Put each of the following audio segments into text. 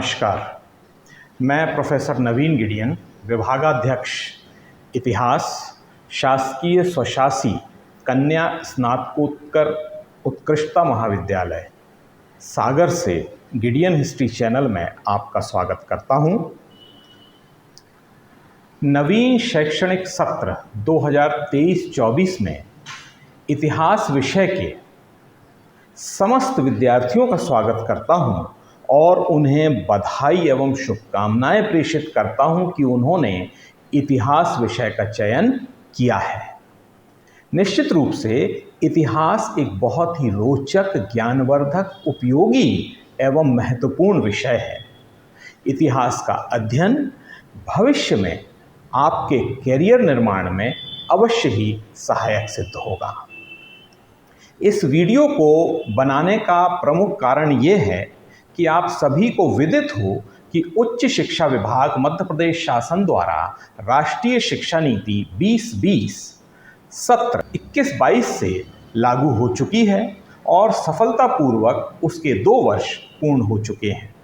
नमस्कार। मैं प्रोफेसर नवीन गिडियन, विभागाध्यक्ष इतिहास, शासकीय स्वशासी कन्या स्नातकोत्तर उत्कृष्टता महाविद्यालय सागर से गिडियन हिस्ट्री चैनल में आपका स्वागत करता हूं। नवीन शैक्षणिक सत्र 2023-24 में इतिहास विषय के समस्त विद्यार्थियों का स्वागत करता हूं और उन्हें बधाई एवं शुभकामनाएं प्रेषित करता हूं कि उन्होंने इतिहास विषय का चयन किया है। निश्चित रूप से इतिहास एक बहुत ही रोचक, ज्ञानवर्धक, उपयोगी एवं महत्वपूर्ण विषय है। इतिहास का अध्ययन भविष्य में आपके कैरियर निर्माण में अवश्य ही सहायक सिद्ध होगा। इस वीडियो को बनाने का प्रमुख कारण ये है कि आप सभी को विदित हो कि उच्च शिक्षा विभाग मध्य प्रदेश शासन द्वारा राष्ट्रीय शिक्षा नीति 2020 सत्र 21-22 से लागू हो चुकी है और सफलतापूर्वक उसके 2 वर्ष पूर्ण हो चुके हैं।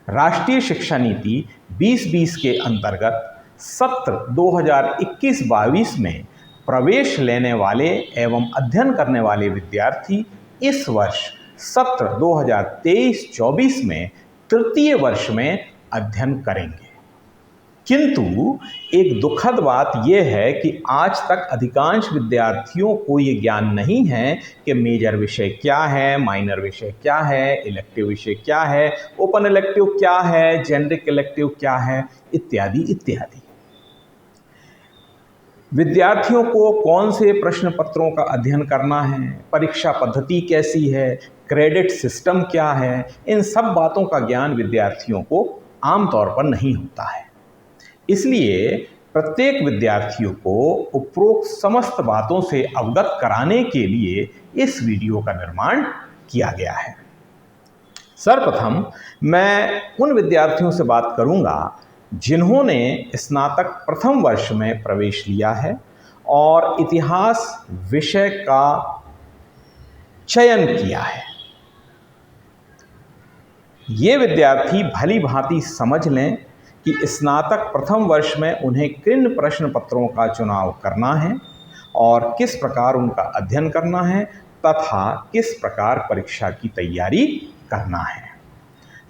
राष्ट्रीय शिक्षा नीति 2020 के अंतर्गत सत्र 2021-22 में प्रवेश लेने वाले एवं अध्ययन करने वाले विद्यार्थी इस वर्ष सत्र 2023-24 में तृतीय वर्ष में अध्ययन करेंगे। किंतु एक दुखद बात यह है कि आज तक अधिकांश विद्यार्थियों को ये ज्ञान नहीं है कि मेजर विषय क्या है, माइनर विषय क्या है, इलेक्टिव विषय क्या है, ओपन इलेक्टिव क्या है, जेनरिक इलेक्टिव क्या है, इत्यादि इत्यादि। विद्यार्थियों को कौन से प्रश्न पत्रों का अध्ययन करना है, परीक्षा पद्धति कैसी है, क्रेडिट सिस्टम क्या है, इन सब बातों का ज्ञान विद्यार्थियों को आमतौर पर नहीं होता है। इसलिए प्रत्येक विद्यार्थियों को उपरोक्त समस्त बातों से अवगत कराने के लिए इस वीडियो का निर्माण किया गया है। सर्वप्रथम मैं उन विद्यार्थियों से बात करूंगा जिन्होंने स्नातक प्रथम वर्ष में प्रवेश लिया है और इतिहास विषय का चयन किया है। ये विद्यार्थी भली भांति समझ लें कि स्नातक प्रथम वर्ष में उन्हें किन प्रश्न पत्रों का चुनाव करना है और किस प्रकार उनका अध्ययन करना है तथा किस प्रकार परीक्षा की तैयारी करना है।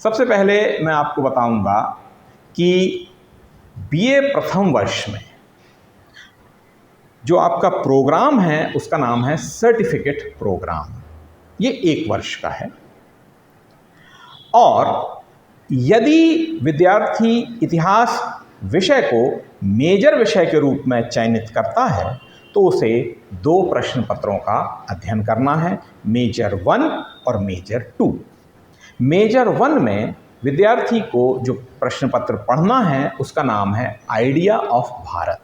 सबसे पहले मैं आपको बताऊंगा कि बीए प्रथम वर्ष में जो आपका प्रोग्राम है उसका नाम है सर्टिफिकेट प्रोग्राम। ये 1 वर्ष का है और यदि विद्यार्थी इतिहास विषय को मेजर विषय के रूप में चयनित करता है तो उसे 2 प्रश्न पत्रों का अध्ययन करना है, मेजर 1 और मेजर 2। मेजर 1 में विद्यार्थी को जो प्रश्न पत्र पढ़ना है उसका नाम है आइडिया ऑफ भारत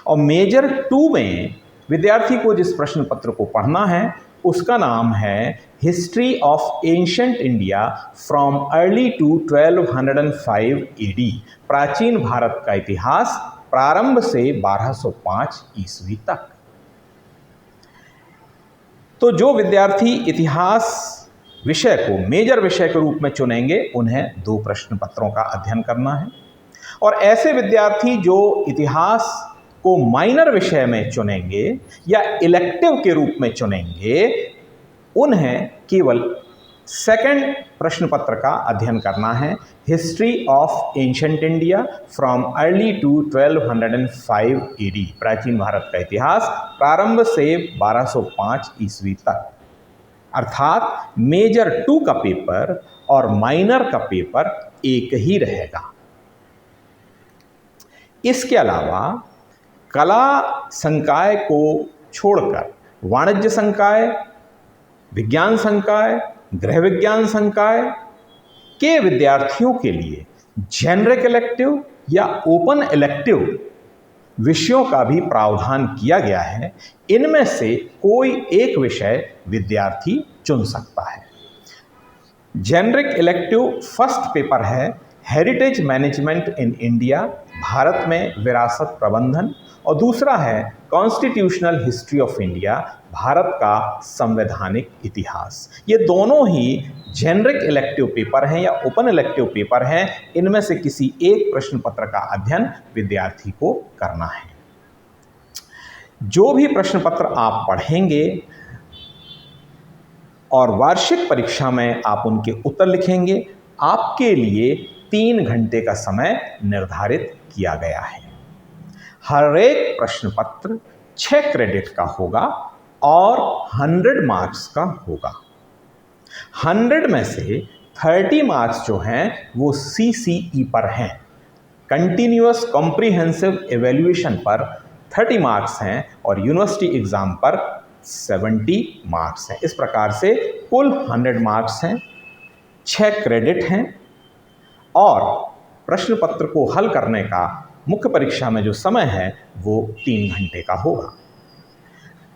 और मेजर 2 में विद्यार्थी को जिस प्रश्न पत्र को पढ़ना है उसका नाम है history of ancient India from early to 1205 AD, प्राचीन भारत का इतिहास प्रारंभ से 1205 ईस्वी तक। तो जो विद्यार्थी इतिहास विषय को मेजर विषय के रूप में चुनेंगे उन्हें 2 प्रश्न पत्रों का अध्ययन करना है और ऐसे विद्यार्थी जो इतिहास को माइनर विषय में चुनेंगे या इलेक्टिव के रूप में चुनेंगे उन्हें केवल सेकंड प्रश्न पत्र का अध्ययन करना है, history of ancient India from early to 1205 AD, प्राचीन भारत का इतिहास प्रारंभ से 1205 ईस्वी तक। अर्थात मेजर 2 का पेपर और माइनर का पेपर एक ही रहेगा। इसके अलावा कला संकाय को छोड़कर वाणिज्य संकाय, विज्ञान संकाय, गृह विज्ञान संकाय के विद्यार्थियों के लिए जेनरिक इलेक्टिव या ओपन इलेक्टिव विषयों का भी प्रावधान किया गया है। इनमें से कोई एक विषय विद्यार्थी चुन सकता है। जेनरिक इलेक्टिव फर्स्ट पेपर है हेरिटेज मैनेजमेंट इन इंडिया, भारत में विरासत प्रबंधन और दूसरा है constitutional history of India, Bharat का संवैधानिक इतिहास। ये दोनों ही जेनरिक इलेक्टिव पेपर हैं या ओपन इलेक्टिव पेपर हैं। इनमें से किसी एक प्रश्न पत्र का अध्ययन विद्यार्थी को करना है। जो भी प्रश्न पत्र आप पढ़ेंगे और वार्षिक परीक्षा में आप उनके उत्तर लिखेंगे, आपके लिए 3 घंटे का समय निर्धारित किया गया है। हर एक प्रश्न पत्र 6 क्रेडिट का होगा और 100 मार्क्स का होगा। 100 में से 30 मार्क्स जो हैं वो CCE पर हैं, कंटिन्यूअस कॉम्प्रिहेंसिव एवेल्यूएशन पर 30 मार्क्स हैं और यूनिवर्सिटी एग्जाम पर 70 मार्क्स हैं। इस प्रकार से कुल 100 मार्क्स हैं, 6 क्रेडिट हैं और प्रश्न पत्र को हल करने का मुख्य परीक्षा में जो समय है वो 3 घंटे का होगा।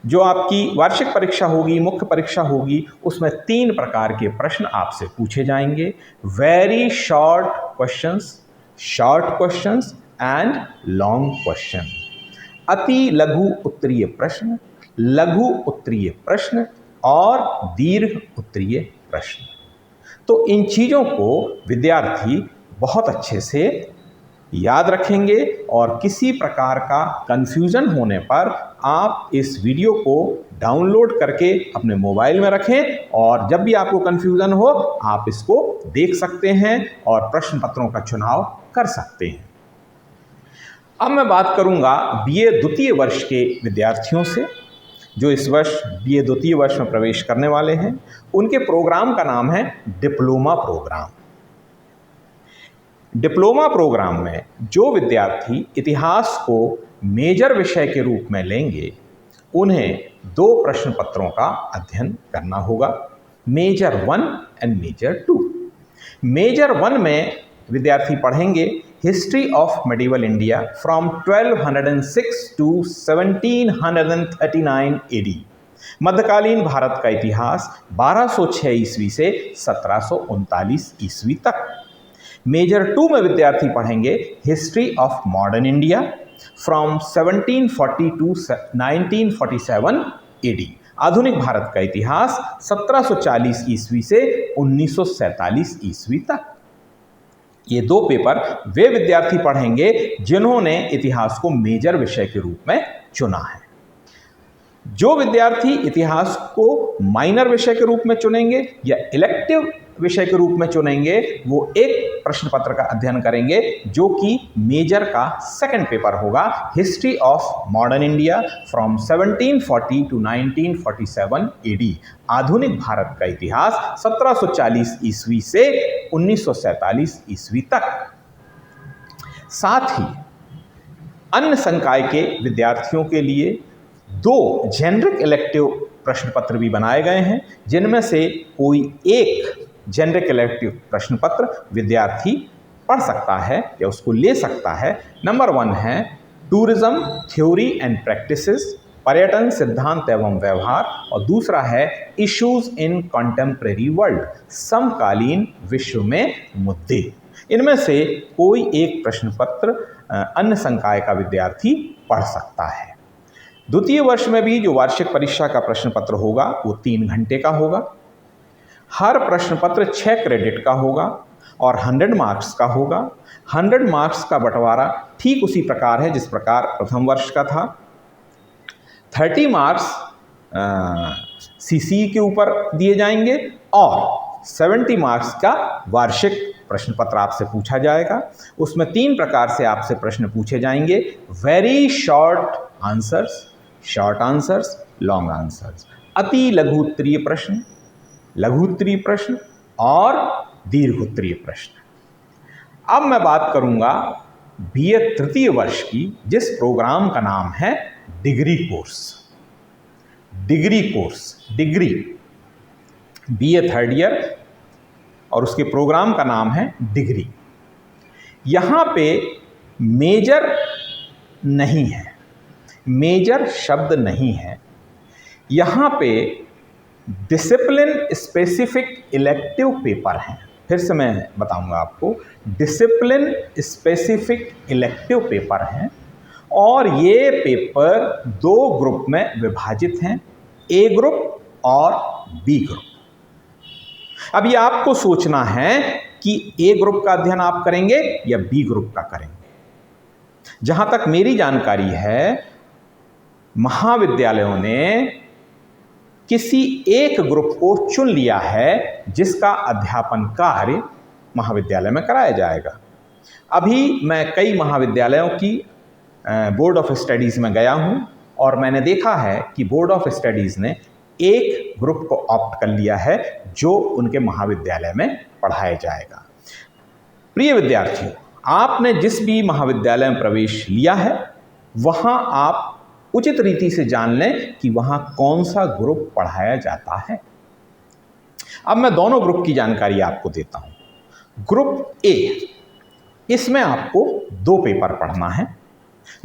जो आपकी वार्षिक परीक्षा होगी, मुख्य परीक्षा होगी, उसमें 3 प्रकार के प्रश्न आपसे पूछे जाएंगे। Very short questions, short questions and long question. अति लघु उत्तरीय प्रश्न, लघु उत्तरीय प्रश्न और दीर्घ उत्तरीय प्रश्न। तो इन चीज़ों को विद्यार्थी बहुत अच्छे से याद रखेंगे और किसी प्रकार का कंफ्यूजन होने पर आप इस वीडियो को डाउनलोड करके अपने मोबाइल में रखें और जब भी आपको कंफ्यूजन हो आप इसको देख सकते हैं और प्रश्न पत्रों का चुनाव कर सकते हैं। अब मैं बात करूंगा BA द्वितीय वर्ष के विद्यार्थियों से जो इस वर्ष BA द्वितीय वर्ष में प्रवेश करने वाले हैं। उनके प्रोग्राम का नाम है डिप्लोमा प्रोग्राम। डिप्लोमा प्रोग्राम में जो विद्यार्थी इतिहास को मेजर विषय के रूप में लेंगे उन्हें 2 प्रश्न पत्रों का अध्ययन करना होगा, मेजर 1 एंड मेजर 2। मेजर 1 में विद्यार्थी पढ़ेंगे history of medieval India from 1206 to 1739 AD, मध्यकालीन भारत का इतिहास 1206 ईस्वी से 1739 ईस्वी तक। मेजर 2 में विद्यार्थी पढ़ेंगे history of modern India from 1740 to 1947 AD, आधुनिक भारत का इतिहास 1740 ईस्वी से 1947 ईस्वी तक। ये 2 पेपर वे विद्यार्थी पढ़ेंगे जिन्होंने इतिहास को मेजर विषय के रूप में चुना है। जो विद्यार्थी इतिहास को माइनर विषय के रूप में चुनेंगे या इलेक्टिव विषय के रूप में चुनेंगे वो एक प्रश्न पत्र का अध्ययन करेंगे जो कि मेजर का 2nd पेपर होगा, history of modern India from 1740 to 1947 AD, आधुनिक भारत का इतिहास 1740 ईस्वी से 1947 ईस्वी तक। साथ ही अन्य संकाय के विद्यार्थियों के लिए 2 जेनरिक इलेक्टिव प्रश्न पत्र भी बनाए गए हैं, जिनमें से कोई एक जेनरिक इलेक्टिव प्रश्न पत्र विद्यार्थी पढ़ सकता है या उसको ले सकता है। नंबर 1 है टूरिज्म थ्योरी एंड प्रैक्टिसेस, पर्यटन सिद्धांत एवं व्यवहार, और दूसरा है इश्यूज इन कॉन्टेम्परेरी वर्ल्ड, समकालीन विश्व में मुद्दे। इनमें से कोई एक प्रश्न पत्र अन्य संकाय का विद्यार्थी पढ़ सकता है। द्वितीय वर्ष में भी जो वार्षिक परीक्षा का प्रश्न पत्र होगा वो 3 घंटे का होगा। हर प्रश्न पत्र 6 क्रेडिट का होगा और 100 मार्क्स का होगा। 100 मार्क्स का बंटवारा ठीक उसी प्रकार है जिस प्रकार प्रथम वर्ष का था। 30 मार्क्स CCE के ऊपर दिए जाएंगे और 70 मार्क्स का वार्षिक प्रश्न पत्र आपसे पूछा जाएगा। उसमें 3 प्रकार से आपसे प्रश्न पूछे जाएंगे, very short answers, short answers, long answers, अति लघु उत्तरीय प्रश्न, लघु उत्तरीय प्रश्न और दीर्घ उत्तरीय प्रश्न। अब मैं बात करूंगा BA तृतीय वर्ष की, जिस प्रोग्राम का नाम है degree course. Degree course, degree BA 3rd year और उसके प्रोग्राम का नाम है डिग्री। यहाँ पे मेजर नहीं है, मेजर शब्द नहीं है। यहाँ पे डिसिप्लिन स्पेसिफिक इलेक्टिव पेपर हैं। फिर से मैं बताऊंगा आपको, डिसिप्लिन स्पेसिफिक इलेक्टिव पेपर हैं और ये पेपर दो ग्रुप में विभाजित हैं, ए ग्रुप और बी ग्रुप। अब ये आपको सोचना है कि ए ग्रुप का अध्ययन आप करेंगे या बी ग्रुप का करेंगे। जहां तक मेरी जानकारी है, महाविद्यालयों ने किसी एक ग्रुप को चुन लिया है जिसका अध्यापन कार्य महाविद्यालय में कराया जाएगा। अभी मैं कई महाविद्यालयों की बोर्ड ऑफ स्टडीज़ में गया हूं और मैंने देखा है कि बोर्ड ऑफ स्टडीज़ ने एक ग्रुप को ऑप्ट कर लिया है जो उनके महाविद्यालय में पढ़ाया जाएगा। प्रिय विद्यार्थियों, आपने जिस भी महाविद्यालय में प्रवेश लिया है वहां आप उचित रीति से जान लें कि वहां कौन सा ग्रुप पढ़ाया जाता है। अब मैं दोनों ग्रुप की जानकारी आपको देता हूं। ग्रुप ए, इसमें आपको 2 पेपर पढ़ना है।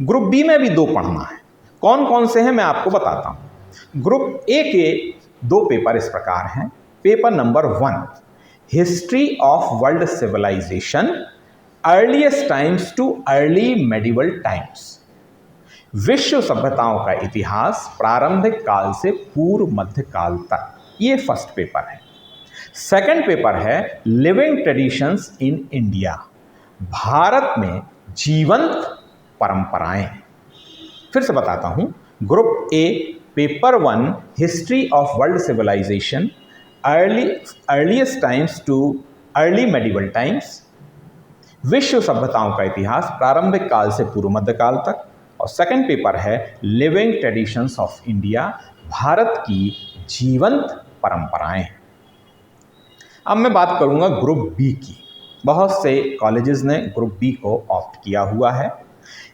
ग्रुप बी में भी 2 पढ़ना है। कौन कौन से हैं मैं आपको बताता हूं। ग्रुप ए के 2 पेपर इस प्रकार हैं। Paper number 1, history of world civilisation, earliest times to early medieval times, विश्व सभ्यताओं का इतिहास प्रारंभिक काल से पूर्व मध्य काल तक, ये फर्स्ट पेपर है। सेकंड पेपर है living traditions in India, Bharat में जीवंत परंपराएं। फिर से बताता हूं। Group A, paper 1, history of world civilisation, earliest times to early medieval times, विश्व सभ्यताओं का इतिहास प्रारंभिक काल से पूर्व मध्य काल तक। और सेकंड पेपर है living traditions of India, Bharat की जीवंत परंपराएं। अब मैं बात करूंगा ग्रुप बी की। बहुत से कॉलेजेस ने ग्रुप बी को ऑप्ट किया हुआ है।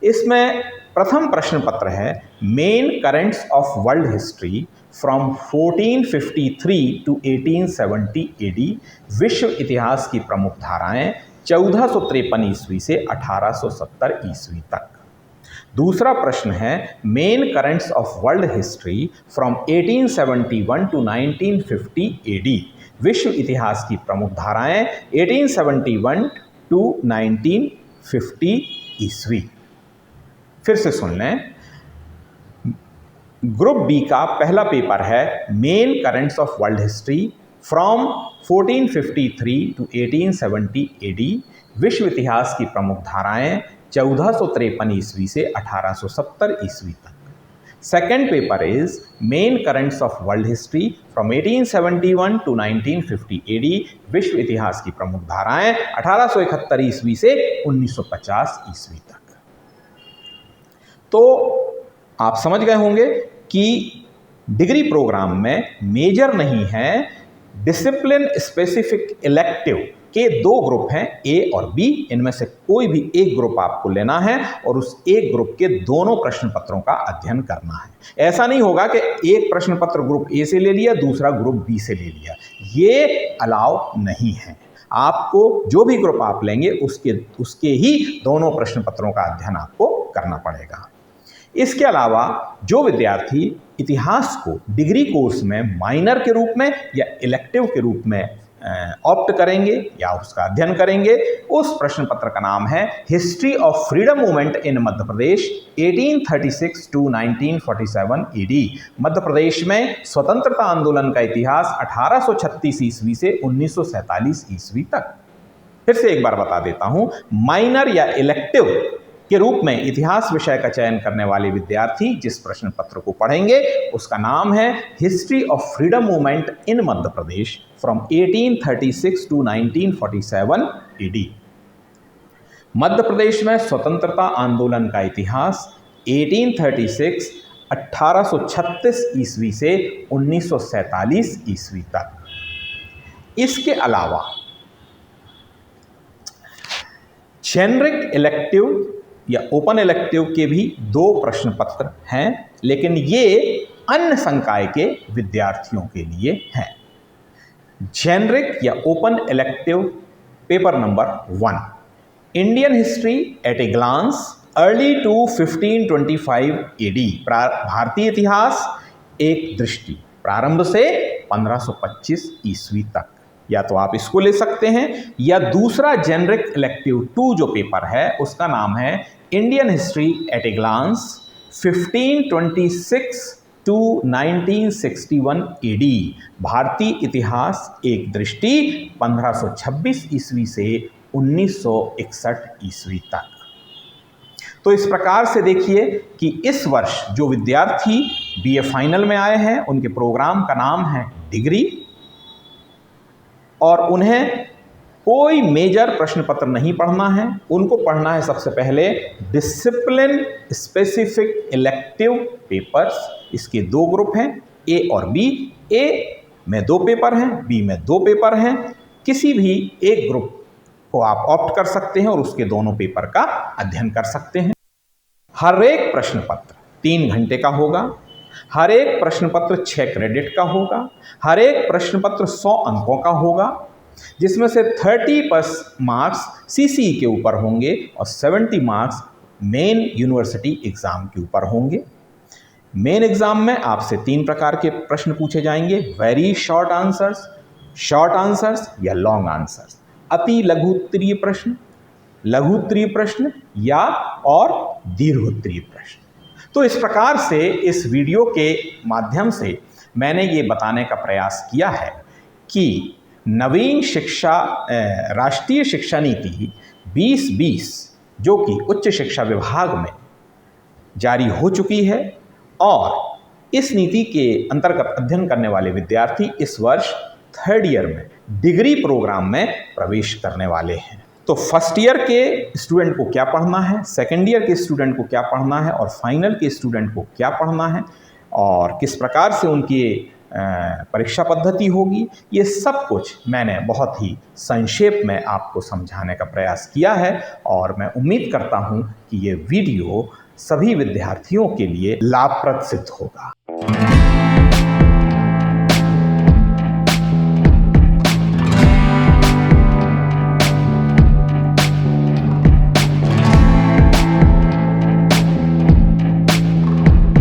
इसमें प्रथम प्रश्न पत्र है main currents of world history from 1453 to 1870 AD, विश्व इतिहास की प्रमुख धाराएं 1453 ईस्वी से 1870 ईस्वी तक। दूसरा प्रश्न है main currents of world history from 1871 to 1950 AD, विश्व इतिहास की प्रमुख धाराएं 1871 टू 1950 ईस्वी। फिर से सुन लें। ग्रुप बी का पहला पेपर है main currents of world history from 1453 to 1870 AD, विश्व इतिहास की प्रमुख धाराएं 1453 ईस्वी से 1870 ईस्वी तक। Second paper is main currents of world history from 1871 to 1950 AD, विश्व इतिहास की प्रमुख धाराएं 1871 ईस्वी से 1950 ईस्वी तक। तो आप समझ गए होंगे कि डिग्री प्रोग्राम में मेजर नहीं है, डिसिप्लिन स्पेसिफिक इलेक्टिव के 2 ग्रुप हैं, ए और बी। इनमें से कोई भी एक ग्रुप आपको लेना है और उस एक ग्रुप के दोनों प्रश्न पत्रों का अध्ययन करना है। ऐसा नहीं होगा कि एक प्रश्न पत्र ग्रुप ए से ले लिया, दूसरा ग्रुप बी से ले लिया, ये अलाउ नहीं है। आपको जो भी ग्रुप आप लेंगे उसके ही दोनों प्रश्न पत्रों का अध्ययन आपको करना पड़ेगा। इसके अलावा जो विद्यार्थी इतिहास को डिग्री कोर्स में माइनर के रूप में या इलेक्टिव के रूप में ऑप्ट करेंगे या उसका अध्ययन करेंगे, उस प्रश्न पत्र का नाम है history of freedom movement in Madhya Pradesh 1836 to 1947 AD, Madhya Pradesh में स्वतंत्रता आंदोलन का इतिहास 1836 ईस्वी से 1947 ईस्वी तक। फिर से एक बार बता देता हूं, माइनर या इलेक्टिव के रूप में इतिहास विषय का चयन करने वाले विद्यार्थी जिस प्रश्न पत्र को पढ़ेंगे उसका नाम है history of freedom movement in Madhya Pradesh from 1836 to 1947 AD. Madhya Pradesh में स्वतंत्रता आंदोलन का इतिहास 1836 1836 ईस्वी से 1947 ईस्वी तक। इसके अलावा जेनरिक इलेक्टिव या ओपन इलेक्टिव के भी 2 प्रश्न पत्र हैं, लेकिन ये अन्य संकाय के विद्यार्थियों के लिए हैं। जेनरिक या open elective paper number 1, Indian history at a glance early to 1525 AD, भारतीय इतिहास एक दृष्टि, प्रारंभ से 1525 ईस्वी तक। या तो आप इसको ले सकते हैं, या दूसरा जेनरिक इलेक्टिव 2 जो पेपर है उसका नाम है Indian history at a glance 1526 to 1961 AD, भारतीय इतिहास एक दृष्टि 1526 ईस्वी से 1961 ईस्वी तक। तो इस प्रकार से देखिए कि इस वर्ष जो विद्यार्थी BA फाइनल में आए हैं उनके प्रोग्राम का नाम है डिग्री, और उन्हें कोई मेजर प्रश्न पत्र नहीं पढ़ना है। उनको पढ़ना है सबसे पहले डिसिप्लिन स्पेसिफिक इलेक्टिव पेपर्स। इसके 2 ग्रुप हैं, A और B। A में 2 पेपर हैं, B में 2 पेपर हैं। किसी भी एक ग्रुप को आप ऑप्ट कर सकते हैं और उसके दोनों पेपर का अध्ययन कर सकते हैं। हर एक प्रश्न पत्र 3 घंटे का होगा, हर एक प्रश्न पत्र 6 क्रेडिट का होगा, हर एक प्रश्न पत्र 100 अंकों का होगा, जिसमें से 30 मार्क्स CCE के ऊपर होंगे और 70 मार्क्स मेन यूनिवर्सिटी एग्जाम के ऊपर होंगे। मेन एग्जाम में आपसे 3 प्रकार के प्रश्न पूछे जाएंगे, वेरी शॉर्ट आंसर्स या लॉन्ग आंसर्स, अति लघु उत्तरीय प्रश्न, लघु उत्तरीय प्रश्न या और दीर्घ उत्तरीय प्रश्न। तो इस प्रकार से इस वीडियो के माध्यम से मैंने ये बताने का प्रयास किया है कि नवीन शिक्षा राष्ट्रीय शिक्षा नीति 2020 जो कि उच्च शिक्षा विभाग में जारी हो चुकी है, और इस नीति के अंतर्गत अध्ययन करने वाले विद्यार्थी इस वर्ष 3rd ईयर में डिग्री प्रोग्राम में प्रवेश करने वाले हैं। तो फर्स्ट ईयर के स्टूडेंट को क्या पढ़ना है, सेकेंड ईयर के स्टूडेंट को क्या पढ़ना है और फाइनल के स्टूडेंट को क्या पढ़ना है, और किस प्रकार से उनकी परीक्षा पद्धति होगी, ये सब कुछ मैंने बहुत ही संक्षेप में आपको समझाने का प्रयास किया है। और मैं उम्मीद करता हूँ कि ये वीडियो सभी विद्यार्थियों के लिए लाभप्रद सिद्ध होगा।